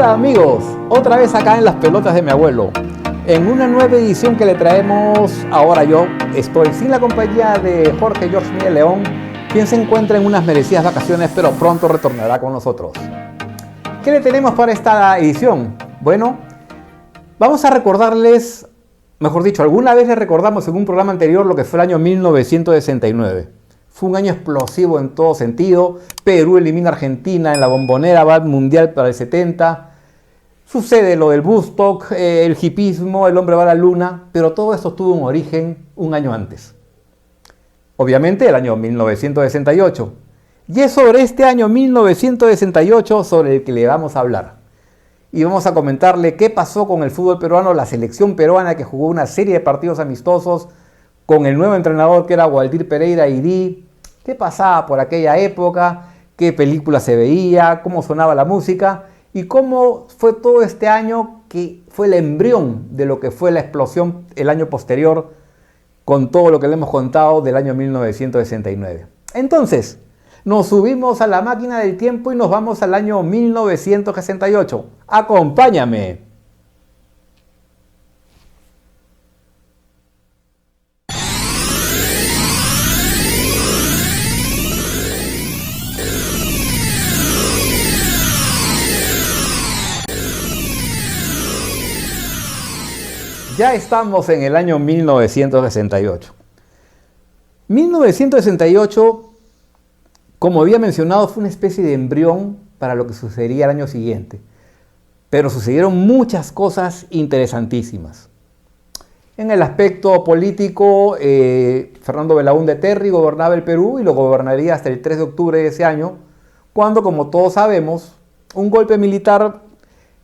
Hola amigos, otra vez acá en las pelotas de mi abuelo, en una nueva edición que le traemos. Ahora yo estoy sin la compañía de Jorge George Miguel León, quien se encuentra en unas merecidas vacaciones, pero pronto retornará con nosotros. ¿Qué le tenemos para esta edición? Bueno, vamos a recordarles, mejor dicho, alguna vez les recordamos en un programa anterior lo que fue el año 1969. Fue un año explosivo en todo sentido. Perú elimina a Argentina en la Bombonera, va al Mundial para el 70. Sucede lo del Woodstock, el hipismo, el hombre va a la luna, pero todo esto tuvo un origen un año antes. Obviamente el año 1968. Y es sobre este año 1968 sobre el que le vamos a hablar. Y vamos a comentarle qué pasó con el fútbol peruano, la selección peruana que jugó una serie de partidos amistosos con el nuevo entrenador que era Waldir Pereira Irí. ¿Qué pasaba por aquella época? ¿Qué película se veía? ¿Cómo sonaba la música? Y cómo fue todo este año que fue el embrión de lo que fue la explosión el año posterior, con todo lo que le hemos contado del año 1969. Entonces, nos subimos a la máquina del tiempo y nos vamos al año 1968. ¡Acompáñame! Ya estamos en el año 1968. 1968, como había mencionado, fue una especie de embrión para lo que sucedería el año siguiente. Pero sucedieron muchas cosas interesantísimas. En el aspecto político, Fernando Belaúnde Terry gobernaba el Perú y lo gobernaría hasta el 3 de octubre de ese año, cuando, como todos sabemos, un golpe militar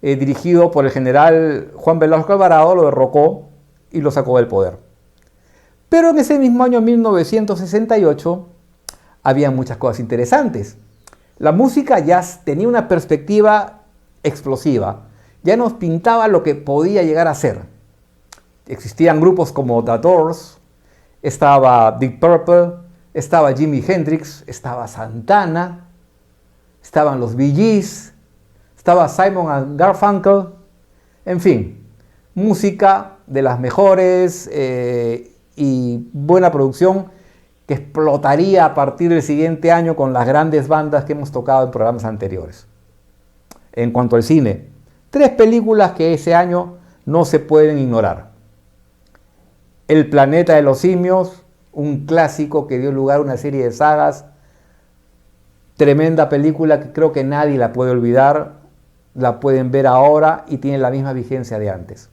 dirigido por el general Juan Velasco Alvarado lo derrocó y lo sacó del poder. Pero en ese mismo año 1968 había muchas cosas interesantes. La música jazz tenía una perspectiva explosiva, ya nos pintaba lo que podía llegar a ser. Existían grupos como The Doors, estaba Deep Purple, estaba Jimi Hendrix, estaba Santana, estaban los Bee Gees, estaba Simon & Garfunkel, en fin, música de las mejores y buena producción que explotaría a partir del siguiente año con las grandes bandas que hemos tocado en programas anteriores. En cuanto al cine, 3 películas que ese año no se pueden ignorar. El planeta de los simios, un clásico que dio lugar a una serie de sagas, tremenda película que creo que nadie la puede olvidar. La pueden ver ahora y tiene la misma vigencia de antes.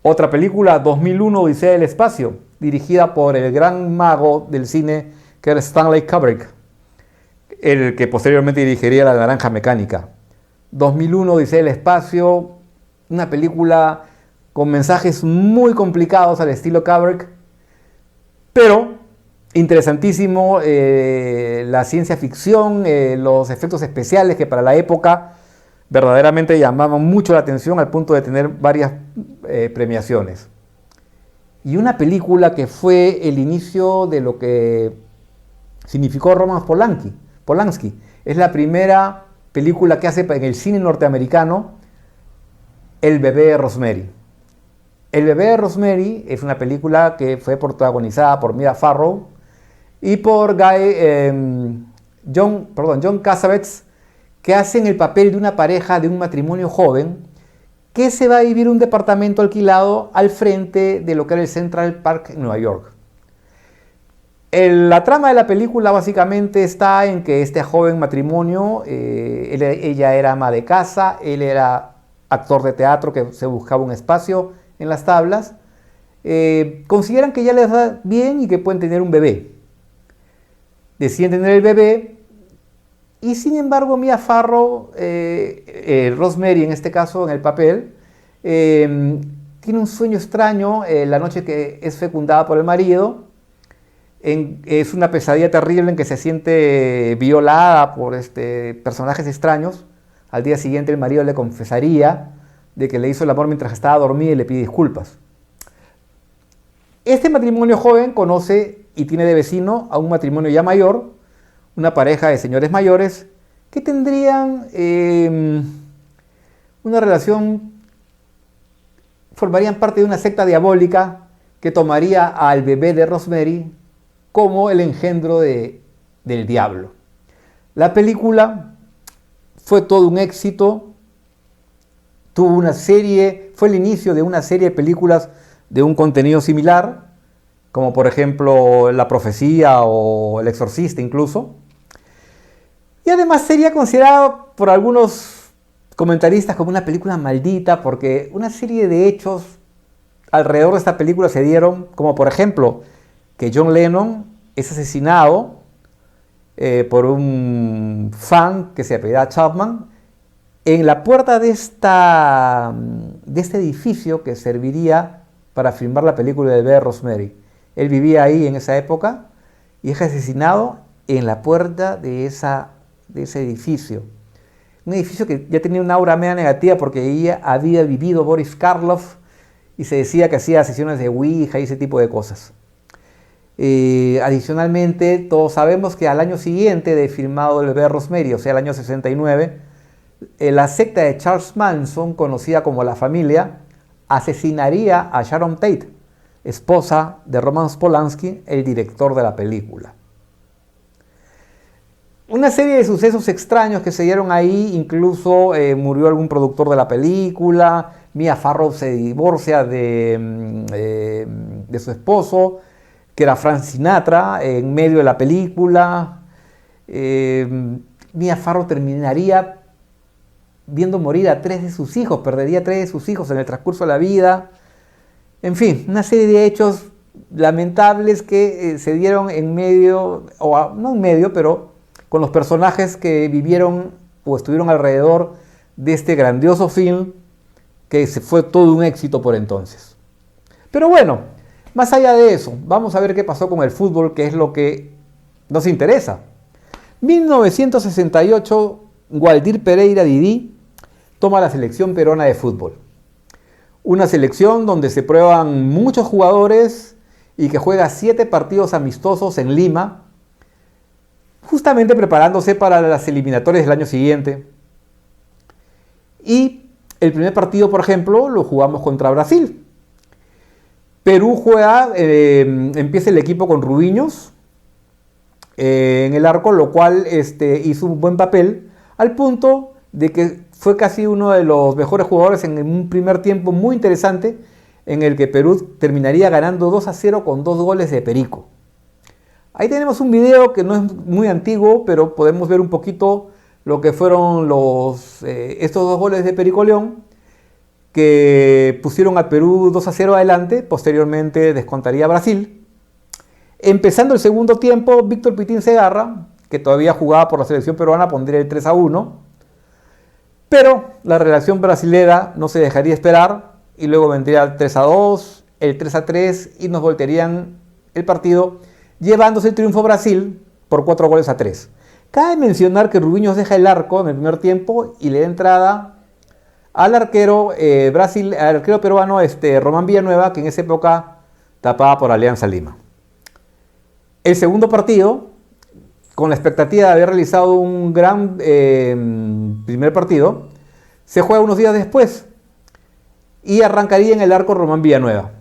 Otra película, 2001 Odisea del Espacio, dirigida por el gran mago del cine que era Stanley Kubrick, el que posteriormente dirigiría La Naranja Mecánica. 2001 Odisea del Espacio, una película con mensajes muy complicados al estilo Kubrick, pero interesantísimo, la ciencia ficción, los efectos especiales que para la época verdaderamente llamaban mucho la atención al punto de tener varias premiaciones. Y una película que fue el inicio de lo que significó Roman Polanski. Es la primera película que hace en el cine norteamericano, El bebé de Rosemary. El bebé de Rosemary es una película que fue protagonizada por Mia Farrow y por John Cassavetes, que hacen el papel de una pareja de un matrimonio joven que se va a vivir un departamento alquilado al frente de lo que era el Central Park en Nueva York. La trama de la película básicamente está en que este joven matrimonio, ella era ama de casa, él era actor de teatro que se buscaba un espacio en las tablas, consideran que ya les da bien y que pueden tener un bebé. Deciden tener el bebé. Y sin embargo, Mia Farrow, Rosemary en este caso, en el papel, tiene un sueño extraño la noche que es fecundada por el marido. Es una pesadilla terrible en que se siente violada por personajes extraños. Al día siguiente el marido le confesaría de que le hizo el amor mientras estaba dormida y le pide disculpas. Este matrimonio joven conoce y tiene de vecino a un matrimonio ya mayor, una pareja de señores mayores que tendrían una relación, formarían parte de una secta diabólica que tomaría al bebé de Rosemary como el engendro del diablo. La película fue todo un éxito, tuvo una serie, fue el inicio de una serie de películas de un contenido similar, como por ejemplo La Profecía o El Exorcista incluso. Y además sería considerado por algunos comentaristas como una película maldita, porque una serie de hechos alrededor de esta película se dieron, como por ejemplo que John Lennon es asesinado por un fan que se apellida Chapman en la puerta de este edificio que serviría para filmar la película de bebé Rosemary. Él vivía ahí en esa época y es asesinado en la puerta de ese edificio. Un edificio que ya tenía una aura media negativa porque ahí había vivido Boris Karloff y se decía que hacía sesiones de Ouija y ese tipo de cosas. Adicionalmente, todos sabemos que al año siguiente de filmado el bebé Rosemary, o sea, el año 69, la secta de Charles Manson, conocida como La Familia, asesinaría a Sharon Tate, esposa de Roman Polanski, el director de la película. Una serie de sucesos extraños que se dieron ahí, incluso murió algún productor de la película, Mia Farrow se divorcia de su esposo, que era Frank Sinatra, en medio de la película. Mia Farrow terminaría viendo morir a 3 de sus hijos, perdería 3 de sus hijos en el transcurso de la vida. En fin, una serie de hechos lamentables que se dieron en medio, o no en medio, pero con los personajes que vivieron o estuvieron alrededor de este grandioso film que fue todo un éxito por entonces. Pero bueno, más allá de eso, vamos a ver qué pasó con el fútbol, que es lo que nos interesa. 1968, Waldir Pereira Didi toma la selección peruana de fútbol. Una selección donde se prueban muchos jugadores y que juega 7 partidos amistosos en Lima, justamente preparándose para las eliminatorias del año siguiente. Y el primer partido, por ejemplo, lo jugamos contra Brasil. Perú juega, empieza el equipo con Rubiños en el arco, lo cual hizo un buen papel, al punto de que fue casi uno de los mejores jugadores en un primer tiempo muy interesante, en el que Perú terminaría ganando 2-0 con 2 goles de Perico. Ahí tenemos un video que no es muy antiguo, pero podemos ver un poquito lo que fueron estos 2 goles de Perico León, que pusieron a Perú 2-0 adelante. Posteriormente descontaría Brasil. Empezando el segundo tiempo, Víctor Pitín Segarra, que todavía jugaba por la selección peruana, pondría el 3-1. Pero la relación brasilera no se dejaría esperar y luego vendría el 3-2, el 3-3 y nos voltearían el partido, llevándose el triunfo Brasil por 4-3. Cabe mencionar que Rubiños deja el arco en el primer tiempo y le da entrada al arquero peruano Román Villanueva, que en esa época tapaba por Alianza Lima. El segundo partido, con la expectativa de haber realizado un gran primer partido, se juega unos días después y arrancaría en el arco Román Villanueva,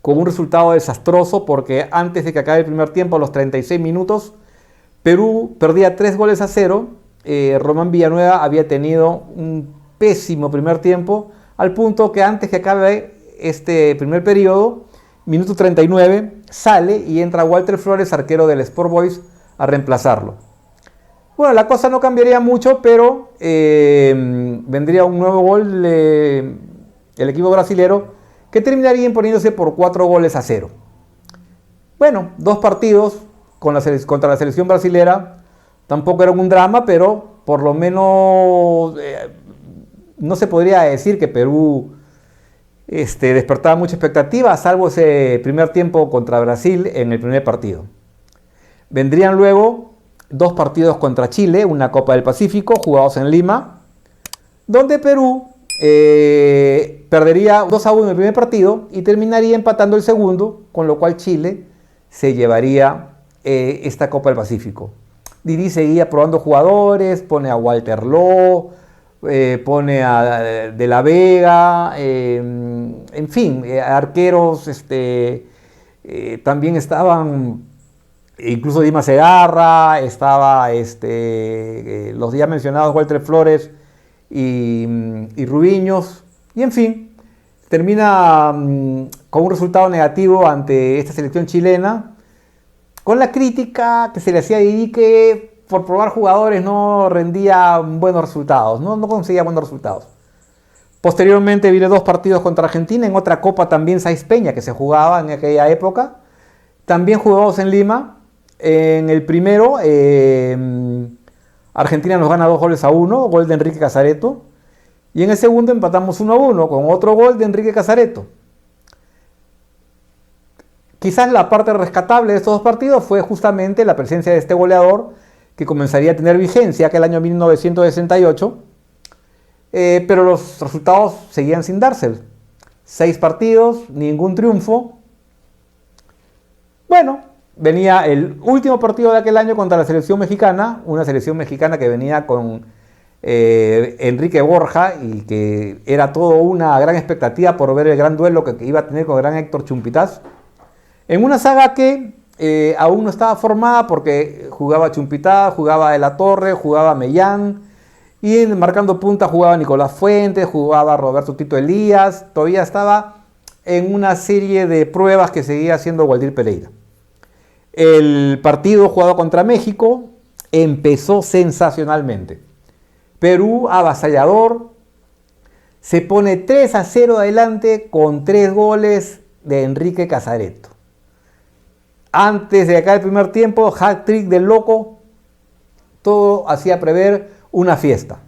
con un resultado desastroso porque antes de que acabe el primer tiempo, a los 36 minutos, Perú perdía 3-0. Román Villanueva había tenido un pésimo primer tiempo, al punto que antes que acabe este primer periodo, minuto 39, sale y entra Walter Flores, arquero del Sport Boys, a reemplazarlo. Bueno, la cosa no cambiaría mucho, pero vendría un nuevo gol del equipo brasilero, que terminaría imponiéndose por 4-0. Bueno, 2 partidos contra la selección brasilera tampoco eran un drama, pero por lo menos no se podría decir que Perú despertaba mucha expectativa, salvo ese primer tiempo contra Brasil en el primer partido. Vendrían luego 2 partidos contra Chile, una Copa del Pacífico, jugados en Lima, donde Perú perdería 2-1 en el primer partido y terminaría empatando el segundo, con lo cual Chile se llevaría esta Copa del Pacífico. Didi seguía probando jugadores, pone a Walter Loh, pone a De la Vega, en fin, arqueros, también estaban incluso Dima Segarra, estaba los ya mencionados Walter Flores y Rubiños, y en fin, termina con un resultado negativo ante esta selección chilena, con la crítica que se le hacía a Didi que por probar jugadores no rendía buenos resultados, no conseguía buenos resultados. Posteriormente vino 2 partidos contra Argentina, en otra copa también Saiz Peña que se jugaba en aquella época, también jugados en Lima. En el primero, Argentina nos gana 2-1, gol de Enrique Casaretto, y en el segundo empatamos 1-1 con otro gol de Enrique Casaretto. Quizás la parte rescatable de estos 2 partidos fue justamente la presencia de este goleador que comenzaría a tener vigencia aquel año 1968, pero los resultados seguían sin darse. 6 partidos, ningún triunfo. Bueno, venía el último partido de aquel año contra la selección mexicana, una selección mexicana que venía con Enrique Borja y que era todo una gran expectativa por ver el gran duelo que iba a tener con el gran Héctor Chumpitaz. En una saga que aún no estaba formada porque jugaba Chumpitaz, jugaba De la Torre, jugaba Mellán y marcando punta jugaba Nicolás Fuentes, jugaba Roberto Tito Elías, todavía estaba en una serie de pruebas que seguía haciendo Waldir Pereira. El partido jugado contra México empezó sensacionalmente. Perú, avasallador, se pone 3-0 adelante con 3 goles de Enrique Casaretto. Antes de acabar el primer tiempo, hat-trick del loco, todo hacía prever una fiesta.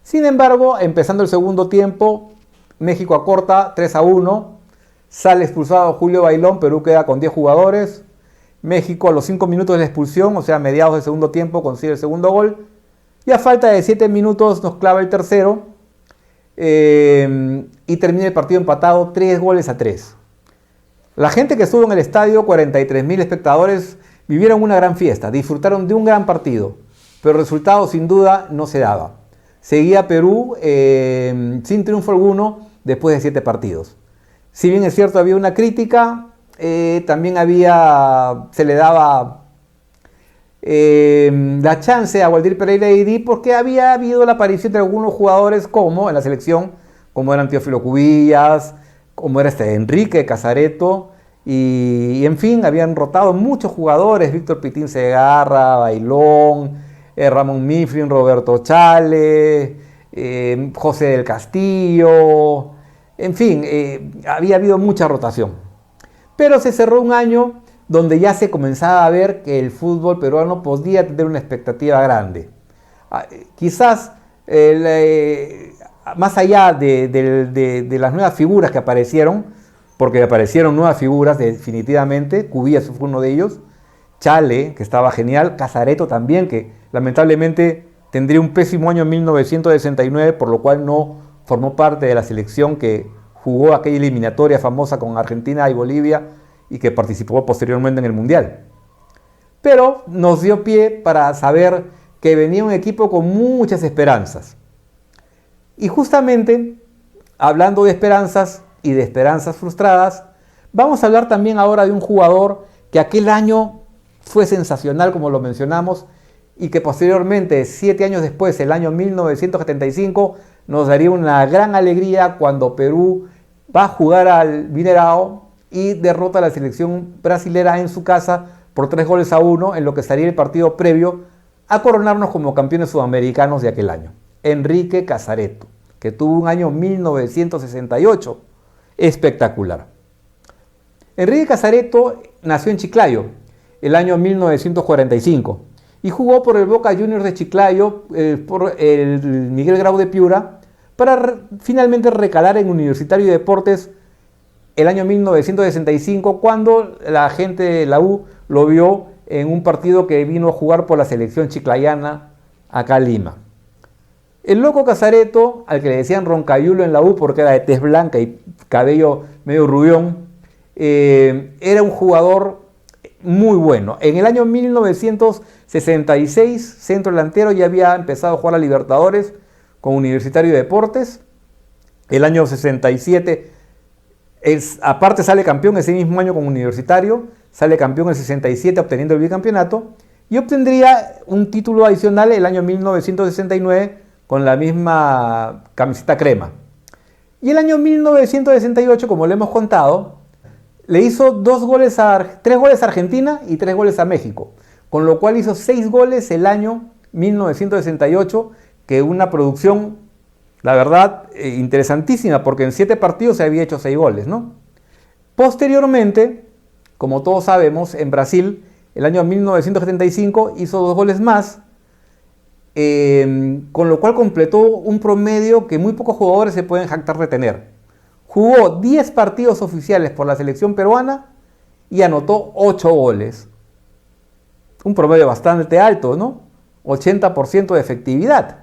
Sin embargo, empezando el segundo tiempo, México acorta 3-1, sale expulsado Julio Bailón, Perú queda con 10 jugadores. México a los 5 minutos de la expulsión, o sea, a mediados del segundo tiempo, consigue el segundo gol. Y a falta de 7 minutos nos clava el tercero. Y termina el partido empatado 3-3. La gente que estuvo en el estadio, 43.000 espectadores, vivieron una gran fiesta, disfrutaron de un gran partido. Pero el resultado sin duda no se daba. Seguía Perú sin triunfo alguno después de 7 partidos. Si bien es cierto, había una crítica, también se le daba la chance a Waldir Pereira y Didi porque había habido la aparición de algunos jugadores como en la selección, como eran Teófilo Cubillas, como era Enrique Casaretto, y en fin, habían rotado muchos jugadores, Víctor Pitín Segarra, Bailón, Ramón Miflin, Roberto Chale, José del Castillo, en fin, había habido mucha rotación. Pero se cerró un año donde ya se comenzaba a ver que el fútbol peruano podía tener una expectativa grande. Quizás, más allá de las nuevas figuras que aparecieron, porque aparecieron nuevas figuras definitivamente, Cubillas fue uno de ellos, Chale, que estaba genial, Casaretto también, que lamentablemente tendría un pésimo año en 1969, por lo cual no formó parte de la selección que jugó aquella eliminatoria famosa con Argentina y Bolivia y que participó posteriormente en el Mundial. Pero nos dio pie para saber que venía un equipo con muchas esperanzas. Y justamente, hablando de esperanzas y de esperanzas frustradas, vamos a hablar también ahora de un jugador que aquel año fue sensacional, como lo mencionamos, y que posteriormente, 7 años después, el año 1975, nos daría una gran alegría cuando Perú va a jugar al Mineirao y derrota a la selección brasilera en su casa por 3-1 en lo que sería el partido previo a coronarnos como campeones sudamericanos de aquel año. Enrique Casaretto, que tuvo un año 1968 espectacular. Enrique Casaretto nació en Chiclayo el año 1945 y jugó por el Boca Juniors de Chiclayo, por el Miguel Grau de Piura, para finalmente recalar en Universitario de Deportes el año 1965, cuando la gente de la U lo vio en un partido que vino a jugar por la selección chiclayana acá en Lima. El loco Casaretto, al que le decían Roncayulo en la U porque era de tez blanca y cabello medio rubión, era un jugador muy bueno. En el año 1966, centro delantero, ya había empezado a jugar a Libertadores, con Universitario de Deportes. El año 67, aparte sale campeón ese mismo año con Universitario, sale campeón el 67 obteniendo el bicampeonato y obtendría un título adicional el año 1969 con la misma camiseta crema. Y el año 1968, como le hemos contado, le hizo 3 goles a Argentina y 3 goles a México, con lo cual hizo 6 goles el año 1968, que una producción, la verdad, interesantísima, porque en 7 partidos se había hecho 6 goles, ¿no? Posteriormente, como todos sabemos, en Brasil, el año 1975 hizo 2 goles más, con lo cual completó un promedio que muy pocos jugadores se pueden jactar de tener. Jugó 10 partidos oficiales por la selección peruana y anotó 8 goles. Un promedio bastante alto, ¿no? 80% de efectividad.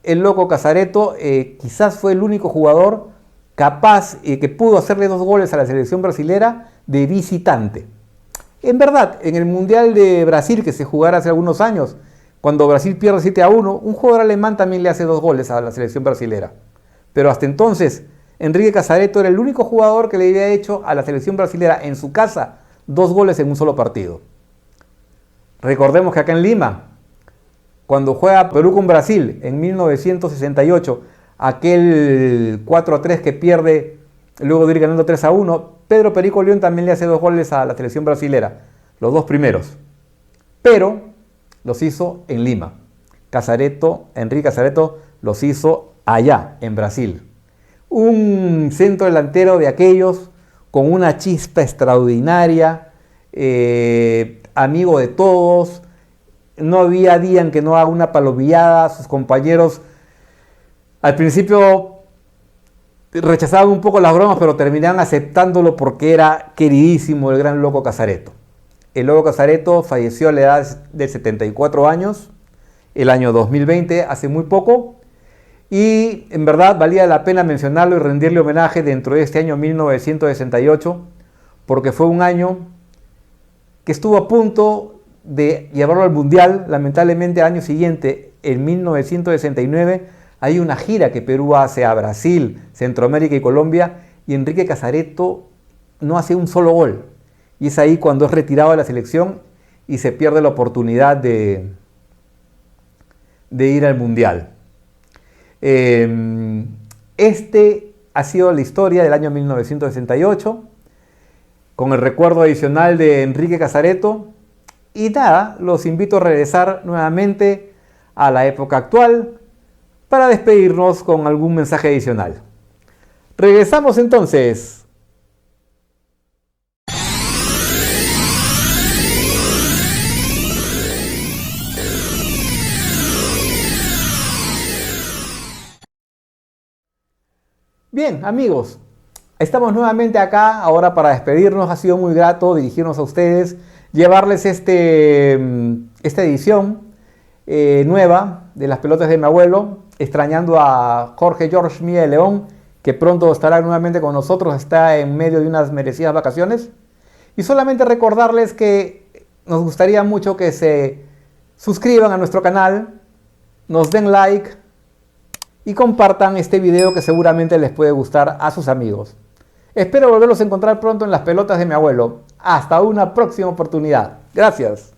El Loco Casaretto quizás fue el único jugador capaz que pudo hacerle 2 goles a la selección brasilera de visitante. En verdad, en el Mundial de Brasil que se jugara hace algunos años, cuando Brasil pierde 7-1, un jugador alemán también le hace 2 goles a la selección brasilera. Pero hasta entonces, Enrique Casaretto era el único jugador que le había hecho a la selección brasilera en su casa 2 goles en un solo partido. Recordemos que acá en Lima, cuando juega Perú con Brasil en 1968, aquel 4-3 que pierde luego de ir ganando 3-1, Pedro Perico León también le hace 2 goles a la selección brasilera, los 2 primeros. Pero los hizo en Lima. Enrique Casaretto los hizo allá, en Brasil. Un centro delantero de aquellos con una chispa extraordinaria, amigo de todos. No había día en que no haga una palomillada. Sus compañeros al principio rechazaban un poco las bromas, pero terminaban aceptándolo porque era queridísimo el gran Loco Casaretto. El Loco Casaretto falleció a la edad de 74 años, el año 2020, hace muy poco. Y en verdad valía la pena mencionarlo y rendirle homenaje dentro de este año 1968, porque fue un año que estuvo a punto de llevarlo al Mundial. Lamentablemente al año siguiente, en 1969, hay una gira que Perú hace a Brasil, Centroamérica y Colombia, y Enrique Casaretto no hace un solo gol. Y es ahí cuando es retirado de la selección y se pierde la oportunidad de ir al Mundial. Este ha sido la historia del año 1968, con el recuerdo adicional de Enrique Casaretto. Y nada, los invito a regresar nuevamente a la época actual para despedirnos con algún mensaje adicional. Regresamos entonces. Bien, amigos, estamos nuevamente acá ahora para despedirnos. Ha sido muy grato dirigirnos a ustedes, llevarles esta edición nueva de Las Pelotas de mi Abuelo, extrañando a Jorge George Mía de León, que pronto estará nuevamente con nosotros, está en medio de unas merecidas vacaciones. Y solamente recordarles que nos gustaría mucho que se suscriban a nuestro canal, nos den like y compartan este video que seguramente les puede gustar a sus amigos. Espero volverlos a encontrar pronto en Las Pelotas de mi Abuelo. Hasta una próxima oportunidad. Gracias.